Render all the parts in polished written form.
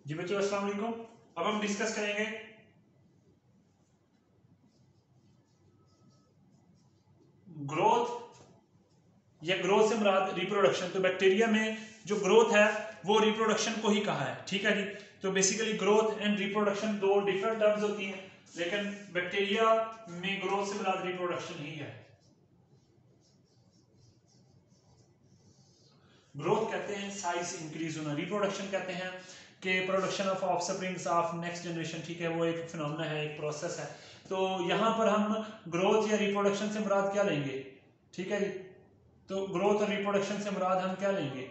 जी बच्चों अस्सलाम वालेकुम। अब हम डिस्कस करेंगे ग्रोथ या ग्रोथ से मुराद रिप्रोडक्शन। तो बैक्टीरिया में जो ग्रोथ है वो रिप्रोडक्शन को ही कहा है, ठीक है जी। तो बेसिकली ग्रोथ एंड रिप्रोडक्शन दो डिफरेंट टर्म्स होती हैं, लेकिन बैक्टीरिया में ग्रोथ से मुराद रिप्रोडक्शन ही है। ग्रोथ कहते हैं साइज इंक्रीज होना, रिप्रोडक्शन कहते हैं कि production of offsprings of next generation, ठीक है, वो एक फिनोमेना है, एक प्रोसेस है। तो यहाँ पर हम ग्रोथ या रिप्रोडक्शन से मुराद क्या लेंगे, ठीक है जी। तो ग्रोथ और रिप्रोडक्शन से मुराद हम क्या लेंगे,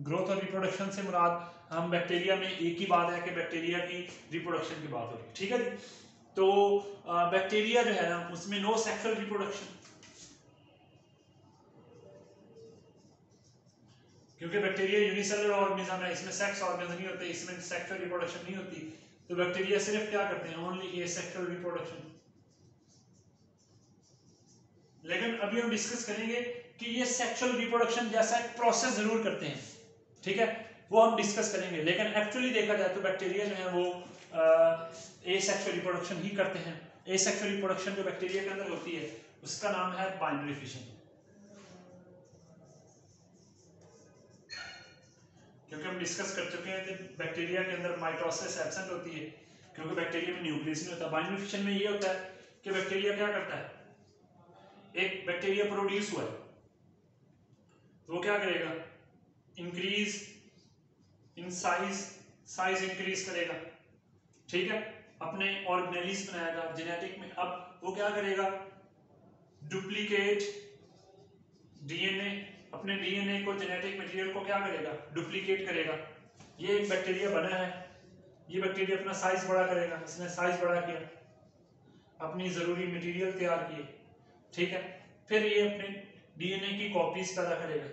ग्रोथ और रिप्रोडक्शन से मुराद हम बैक्टीरिया में एक ही बात है कि बैक्टीरिया की रिप्रोडक्शन की बात हो रही है, ठीक है जी। तो बैक्टीरिया जो है ना उसमें नो सेक्सुअल रिप्रोडक्शन, क्योंकि बैक्टीरिया यूनिसेलुलर ऑर्गेनिज्म है, इसमें सेक्स ऑर्गेनिज्म नहीं होते, इसमें सेक्सुअल रिप्रोडक्शन नहीं होती। तो बैक्टीरिया सिर्फ क्या करते हैं, ओनली एसेक्सुअल रिप्रोडक्शन। लेकिन अभी हम डिस्कस करेंगे कि ये सेक्सुअल रिप्रोडक्शन जैसा एक प्रोसेस जरूर करते हैं, ठीक है, वो हम डिस्कस करेंगे। लेकिन एक्चुअली देखा जाए तो बैक्टीरिया जो है वो एसेक्सुअल रिप्रोडक्शन ही करते हैं। एसेक्सुअल रिप्रोडक्शन जो बैक्टीरिया के अंदर होती है उसका नाम है बाइनरी फिशन। क्योंकि हम डिस्कस कर चुके हैं कि बैक्टीरिया के अंदर माइटोसिस एब्सेंट होती है, क्योंकि बैक्टीरिया में न्यूक्लियस नहीं होता। बाइनरी फिशन में ये होता है कि बैक्टीरिया क्या करता है, एक बैक्टीरिया प्रोड्यूस हुआ है तो वो क्या करेगा, increase in size, size increase करेगा, ठीक है, अपने ऑर्गेनेलिस बनाएगा जेनेटिक में। अब वो क्या करेगा, डुप्लीकेट डीएनए, अपने डीएनए को, जेनेटिक मटेरियल को क्या करेगा, डुप्लीकेट करेगा। ये एक बैक्टीरिया बना है, ये बैक्टीरिया अपना साइज बड़ा करेगा, इसने साइज बड़ा किया, अपनी जरूरी मटेरियल तैयार किए, ठीक है, फिर ये अपने डीएनए की कॉपीज पैदा करेगा,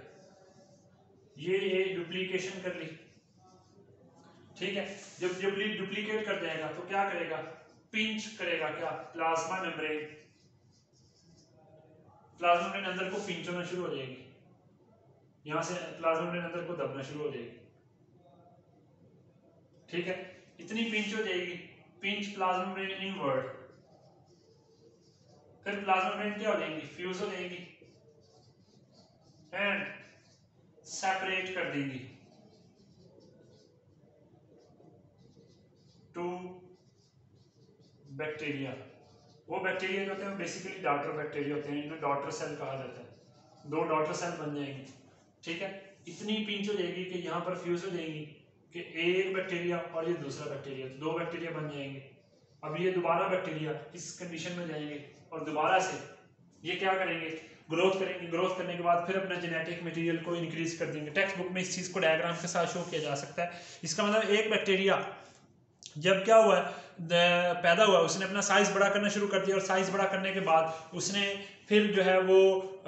ये डुप्लीकेशन कर ली, ठीक है। जब डुप्लीकेट कर जाएगा तो क्या करेगा, पिंच करेगा, क्या, प्लाज्मा मेम्ब्रेन, प्लाज्मा मेम्ब्रेन अंदर को पिंच होना शुरू हो जाएगी, यहां से प्लाज्मा मेम्ब्रेन अंदर को दबना शुरू हो जाएगी, ठीक है। इतनी पिंच हो जाएगी, पिंच प्लाज्मा मेम्ब्रेन इनवर्ड, फिर प्लाज्मा मेम्ब्रेन क्या हो जाएंगी, फ्यूज हो जाएंगी एंड सेपरेट कर देंगी टू बैक्टीरिया। वो बैक्टीरिया जो होते हैं बेसिकली डॉटर बैक्टीरिया होते हैं, इन्हें डॉटर सेल कहा जाता है। दो डॉटर सेल बन जाएंगे, ठीक है। इतनी पिंच हो जाएगी कि यहाँ पर फ्यूज हो जाएंगी कि एक बैक्टीरिया और ये दूसरा बैक्टीरिया, दो बैक्टीरिया बन जाएंगे। अब ये दोबारा बैक्टीरिया इस कंडीशन में जाएंगे और दोबारा से ये क्या करेंगे, ग्रोथ करेंगे। ग्रोथ करने के बाद फिर अपना जेनेटिक मटेरियल को इंक्रीज कर देंगे। टेक्स्ट बुक में इस चीज को डायग्राम के साथ शो किया जा सकता है। इसका मतलब एक बैक्टीरिया जब क्या हुआ पैदा हुआ, उसने अपना साइज बड़ा करना शुरू कर दिया, और साइज बड़ा करने के बाद उसने फिर जो है वो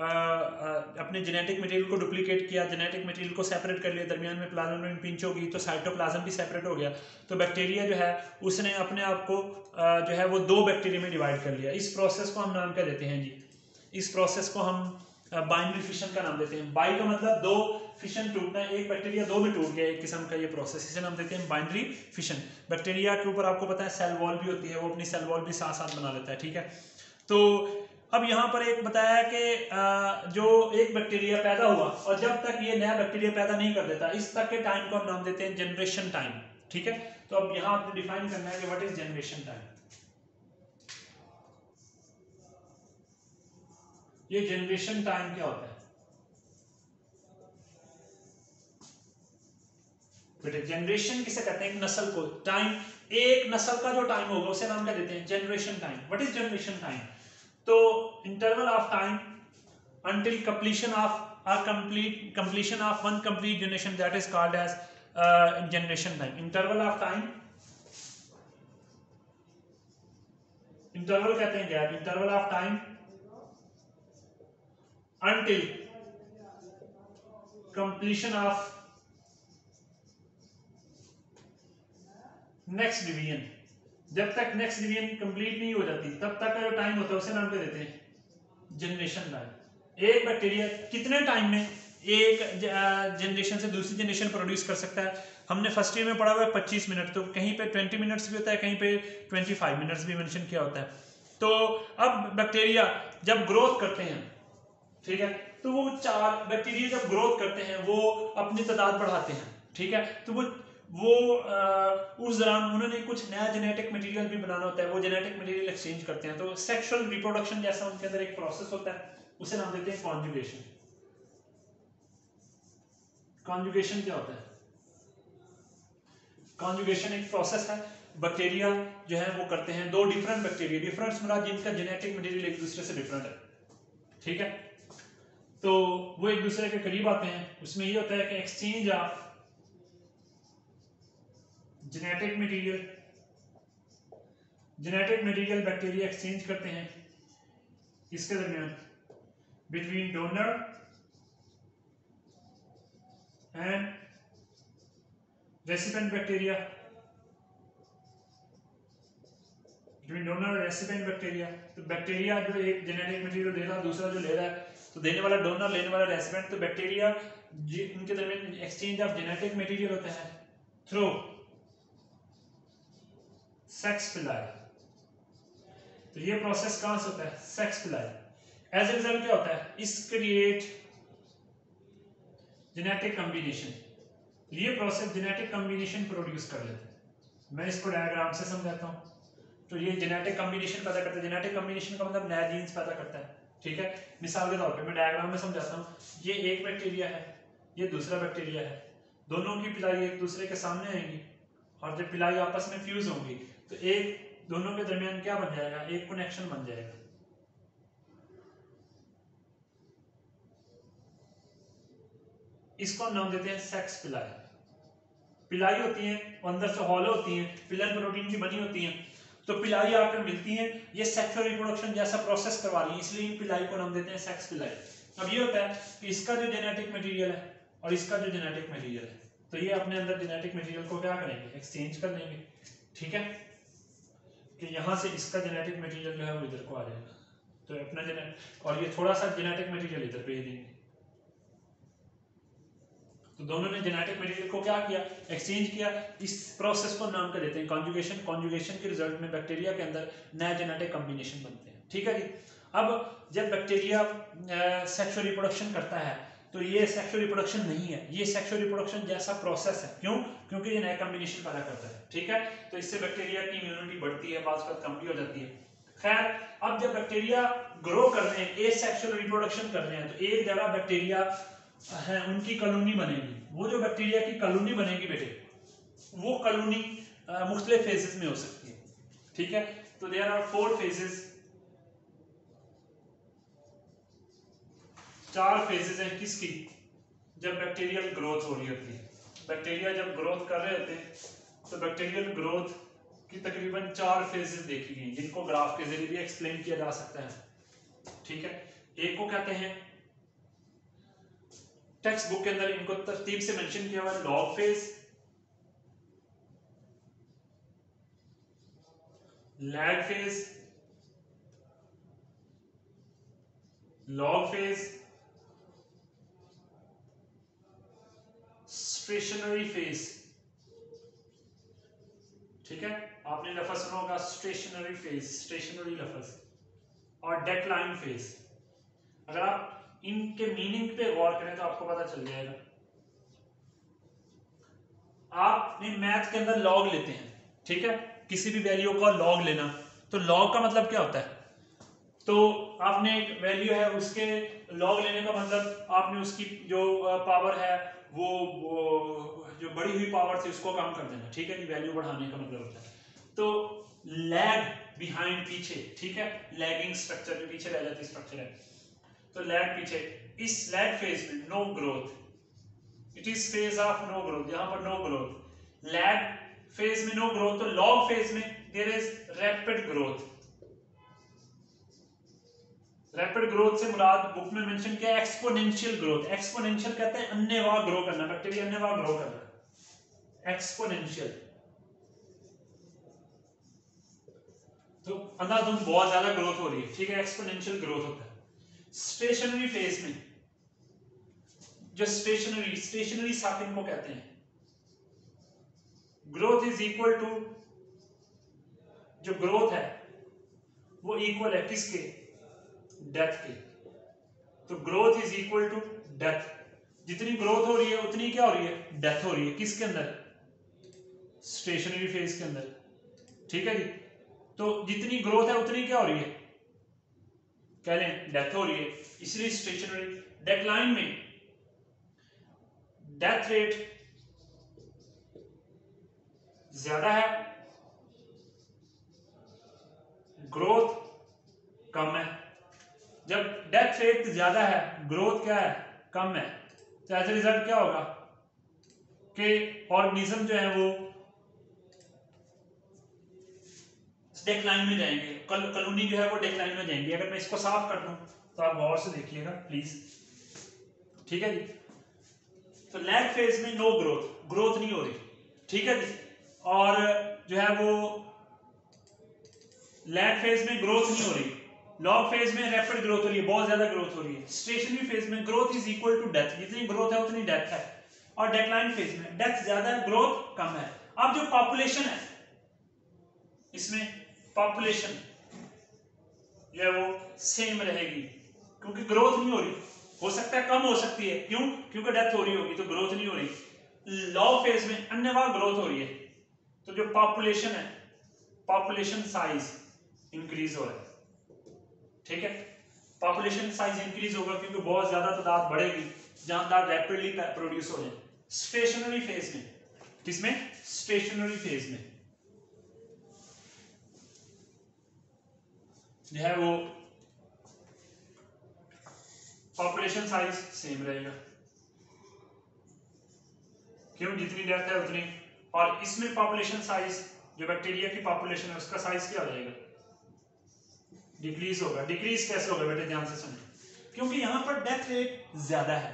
अपने जेनेटिक मटेरियल को डुप्लीकेट किया, जेनेटिक मटेरियल को सेपरेट कर लिया, दरमियान में प्लाज्मा मेम्ब्रेन पिंच होगी तो साइटोप्लाज्म भी सेपरेट हो गया। तो बैक्टीरिया जो है उसने अपने आप को जो है वो दो बैक्टीरिया में डिवाइड कर लिया। इस प्रोसेस को हम नाम क्या देते हैं जी, इस प्रोसेस को हम बाइनरी फिशन का नाम देते हैं। बाई का मतलब दो, फिशन टूटना, एक बैक्टीरिया दो में टूट गया, एक किस्म का ये प्रोसेस, इसे नाम देते हैं बाइनरी फिशन। बैक्टीरिया के ऊपर आपको पता है सेल वॉल भी होती है, वो अपनी सेल वॉल भी साथ साथ बना लेता है, ठीक है। तो अब यहाँ पर एक बताया कि जो एक बैक्टीरिया पैदा हुआ और जब तक ये नया बैक्टीरिया पैदा नहीं कर देता, इस तक के टाइम को हम नाम देते हैं जनरेशन टाइम, ठीक है। तो अब यहाँ आपने डिफाइन करना है कि व्हाट इज जनरेशन टाइम। ये जनरेशन टाइम क्या होता है बेटे, जनरेशन किसे कहते हैं, एक नस्ल को, टाइम, एक नस्ल का जो टाइम होगा उसे नाम क्या देते हैं, generation time. What is generation time, तो interval of time until completion of completion of one complete generation, that is called as generation time. Interval of time, interval कहते हैं gap, interval of time until completion of next division, जब तक next division complete नहीं हो जाती तब तक का जो टाइम होता है उसे नाम क्या देते हैं, जनरेशन टाइम। एक बैक्टीरिया कितने टाइम में एक जनरेशन से दूसरी जनरेशन प्रोड्यूस कर सकता है। हमने फर्स्ट ईयर में पढ़ा हुआ है 25 मिनट, तो कहीं पे 20 मिनट्स भी होता है, कहीं पे 25 मिनट्स भी मेंशन किया होता है। तो अब बैक्टीरिया जब ग्रोथ करते हैं, ठीक है, तो वो चार बैक्टीरिया जब ग्रोथ करते हैं वो अपनी तादाद बढ़ाते हैं, ठीक है, तो वो उस दौरान उन्होंने कुछ नया जेनेटिक मटेरियल भी बनाना होता है, वो जेनेटिक मटेरियल एक्सचेंज करते हैं। तो सेक्सुअल रिप्रोडक्शन जैसा उनके अंदर एक प्रोसेस होता है, उसे नाम देते हैं कॉन्जुगेशन। कॉन्जुगेशन क्या होता है? कॉन्जुगेशन एक प्रोसेस है, बैक्टीरिया जो है वो करते हैं, दो डिफरेंट बैक्टीरिया, डिफरेंट मतलब जिनका जेनेटिक मटेरियल एक दूसरे से डिफरेंट है, ठीक है, तो वो एक दूसरे के करीब आते हैं। उसमें ये होता है कि exchange of genetic material bacteria exchange करते हैं इसके दरमियान, between donor and recipient bacteria, between donor और रेसिपिएंट बैक्टीरिया। तो बैक्टीरिया जो एक जेनेटिक मटेरियल दे रहा है, दूसरा जो ले रहा है, तो देने वाला डोनर, लेने वाला रेसिपिएंट। तो बैक्टीरिया उनके दरमियान एक्सचेंज ऑफ जेनेटिक मटेरियल होता है थ्रू सेक्स पिलाई। तो ये प्रोसेस कहां से होता है? सेक्स पिलाई। एज ए रिजल्ट क्या होता है? इस क्रिएट जेनेटिक कॉम्बिनेशन। ये प्रोसेस जेनेटिक कॉम्बिनेशन प्रोड्यूस कर लेते हैं। मैं इसको डायग्राम से समझाता हूं। तो ये जेनेटिक कॉम्बिनेशन पैदा करता है। जेनेटिक कॉम्बिनेशन का मतलब नया जीन्स पैदा करता है, ठीक है। मिसाल के तौर पे मैं डायग्राम में समझाता हूं। ये एक बैक्टीरिया है, ये दूसरा बैक्टीरिया है, दोनों की पिलाई एक दूसरे के सामने आएंगी और जब पिलाई आपस में फ्यूज होंगी तो एक दोनों के दरमियान क्या बन जाएगा? एक कनेक्शन बन जाएगा। इसको हम नाम देते हैं सेक्स पिलाई। पिलाई होती है, अंदर से हॉलो होती है, पिलन प्रोटीन की बनी होती है। तो पिलाई आकर मिलती है, ये सेक्सुअल रिप्रोडक्शन जैसा प्रोसेस करवा रही है, इसलिए इन पिलाई को नाम देते हैं सेक्स पिलाई। अब ये होता है कि इसका जो जेनेटिक मटेरियल है और इसका जो जेनेटिक मटेरियल है, तो ये अपने अंदर जेनेटिक मटेरियल को क्या करेंगे? एक्सचेंज कर लेंगे, ठीक है, कि यहां से इसका जेनेटिक मटेरियल जो है वो इधर को आ जाएगा, तो अपना जेनेटिक, और ये थोड़ा सा जेनेटिक मटेरियल इधर भेज देंगे। तो दोनों ने जेनेटिक मटेरियल को क्या किया? एक्सचेंज किया। इस प्रोसेस को नाम कर देते हैं कॉन्जुगेशन। कॉन्जुगेशन के रिजल्ट में बैक्टीरिया के अंदर नया जेनेटिक कॉम्बिनेशन बनते हैं, ठीक है जी। अब जब बैक्टीरिया सेक्सुअल रिप्रोडक्शन करता है तो ये सेक्सुअल रिप्रोडक्शन नहीं है, ये सेक्सुअल रिप्रोडक्शन जैसा प्रोसेस है। क्यों? क्योंकि ये नया कॉम्बिनेशन पैदा करता है, ठीक है। तो इससे बैक्टीरिया की इम्यूनिटी बढ़ती है, बात कम भी हो जाती है। खैर, अब जब बैक्टीरिया ग्रो कर रहे हैं, एसेक्सुअल रिप्रोडक्शन कर रहे हैं, तो एक जगह बैक्टीरिया है उनकी कॉलोनी बनेगी। वो जो बैक्टीरिया की कॉलोनी बनेगी बेटे, वो कॉलोनी मुख्तलिफ फेजेस में हो सकती है, ठीक है। तो देयर आर 4 फेजेस, 4 फेजेस हैं किसकी? जब बैक्टीरियल ग्रोथ हो रही होती है। बैक्टीरिया जब ग्रोथ कर रहे होते हैं तो बैक्टीरियल ग्रोथ की तकरीबन 4 फेजेस देखी गई, जिनको ग्राफ के जरिए भी एक्सप्लेन किया जा सकता है, ठीक है। एक को कहते हैं, टेक्स्ट बुक के अंदर इनको तरतीब से मेंशन किया हुआ है, log phase, lag phase, log phase, stationary phase, ठीक है। आपने लफ्ज सुना होगा स्टेशनरी फेज, स्टेशनरी लफ्ज, और डेक्लाइन फेज। अगर आप इनके मीनिंग पे गौर करें तो आपको पता चल जाएगा। आप मैथ के अंदर लॉग लेते हैं, ठीक है, किसी भी वैल्यू का लॉग लेना, तो लॉग का मतलब क्या होता है? तो आपने एक वैल्यू है, उसके लॉग लेने का मतलब आपने उसकी जो पावर है वो जो बढ़ी हुई पावर थी उसको कम कर देना, ठीक है जी, वैल्यू बढ़ाने का मतलब होता है। तो लैग बिहाइंड, पीछे, ठीक है, लैगिंग स्ट्रक्चर में पीछे रह जाती स्ट्रक्चर है, तो लैग पीछे। इस लैग फेज में no growth, it is phase of no growth, यहां पर नो ग्रोथ। लैग फेज में नो ग्रोथ, तो लॉग फेज में there is rapid growth. Rapid growth से मुराद बुक में मेंशन किया है एक्सपोनेंशियल ग्रोथ। एक्सपोनेंशियल कहते हैं अन्यवाह ग्रो करना, बैक्टीरिया अन्यवाह ग्रो करना, एक्सपोनेंशियल। तो अंधाधुंध बहुत ज्यादा ग्रोथ हो रही है, ठीक है, एक्सपोनेंशियल ग्रोथ होता है। स्टेशनरी फेज में जो स्टेशनरी साकिन को कहते हैं। ग्रोथ इज इक्वल टू, जो ग्रोथ है वो इक्वल है किसके, डेथ के। तो growth is equal to death, जितनी ग्रोथ हो रही है उतनी क्या हो रही है, डेथ हो रही है। किसके अंदर, स्टेशनरी फेज के अंदर, ठीक है जी। तो जितनी ग्रोथ है उतनी क्या हो रही है, कह लें डेथ हो रही है, इसलिए स्टेशनरी। डेक्लाइन में डेथ रेट ज्यादा है, ग्रोथ कम है। जब डेथ रेट ज्यादा है, ग्रोथ क्या है, कम है, तो एज ए रिजल्ट क्या होगा कि ऑर्गेनिज्म जो है वो डेक्लाइन में जाएंगे, कॉलोनी जो है वो डेक्लाइन में जाएंगे। अगर मैं इसको साफ कर दूं तो आप गौर से देखिएगा प्लीज, ठीक है जी। तो लैग फेज में नो ग्रोथ नहीं हो रही, ठीक है जी। और जो है वो लैग फेज में ग्रोथ नहीं हो रही, लॉग फेज में रैपिड ग्रोथ हो रही है, बहुत ज्यादा ग्रोथ हो रही है। स्टेशनरी फेज में growth is equal to death, जितनी ग्रोथ है उतनी डेथ है। और डेक्लाइन फेज में डेथ ज्यादा है, ग्रोथ कम है। अब जो पॉपुलेशन है, इसमें पॉपुलेशन जो है वो सेम रहेगी, क्योंकि ग्रोथ नहीं हो रही। हो सकता है कम हो सकती है, क्यों, क्योंकि डेथ हो रही होगी तो ग्रोथ नहीं हो रही। लॉग फेज में अन्यथा ग्रोथ हो रही है, तो जो पॉपुलेशन है, पॉपुलेशन साइज इंक्रीज हो रहा है, ठीक है। पॉपुलेशन साइज इंक्रीज होगा क्योंकि बहुत ज्यादा तादाद बढ़ेगी, जानदार रैपिडली प्रोड्यूस हो जाए। स्टेशनरी फेज में, किसमें, स्टेशनरी फेज में जो है वो पॉपुलेशन साइज सेम रहेगा, क्यों, जितनी डेथ है उतनी। और इसमें पॉपुलेशन साइज, जो बैक्टीरिया की पॉपुलेशन है उसका साइज क्या हो जाएगा, डिक्रीज होगा। डिक्रीज कैसे होगा बेटे, ध्यान से सुनिए, क्योंकि यहां पर डेथ रेट ज्यादा है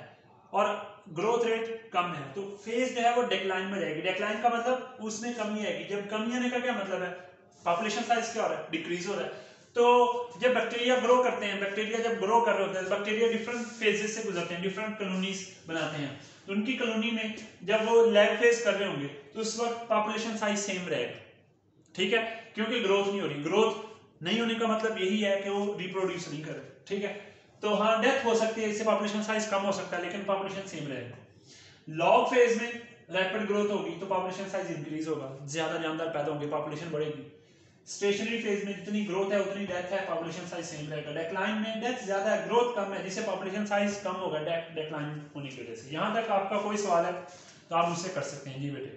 और ग्रोथ रेट कम है, तो फेज जो है वो डिक्लाइन में जाएगी। डिक्लाइन का मतलब उसमें कमी आएगी। जब कमी आने का क्या मतलब है, पॉपुलेशन साइज क्या हो रहा है, डिक्रीज हो रहा है। तो जब बैक्टीरिया ग्रो करते हैं, बैक्टीरिया जब ग्रो कर रहे होते हैं, बैक्टीरिया डिफरेंट फेजेस से गुजरते हैं, डिफरेंट कॉलोनीज बनाते हैं। तो उनकी कॉलोनी में जब वो लैग फेज कर रहे होंगे तो उस वक्त पॉपुलेशन साइज सेम रहेगा, ठीक है, क्योंकि ग्रोथ नहीं हो रही। ग्रोथ नहीं होने का मतलब यही है कि वो रिप्रोड्यूस नहीं कर रहे, ठीक है। तो हाँ, डेथ हो सकती है, इससे पॉपुलेशन साइज कम हो सकता है, लेकिन पॉपुलेशन सेम रहेगा। लॉग फेज में रैपिड ग्रोथ होगी तो पॉपुलेशन साइज इंक्रीज होगा, ज्यादा जानदार पैदा होंगे, पॉपुलेशन बढ़ेगी। स्टेशनरी फेज में जितनी ग्रोथ है उतनी डेथ है, पॉपुलेशन साइज सेम रहेगा। डेक्लाइन में डेथ ज्यादा है, ग्रोथ कम है, जिससे पॉपुलेशन साइज कम होगा डेक्लाइन होने की वजह से। यहां तक आपका कोई सवाल है तो आप मुझसे कर सकते हैं जी बेटे।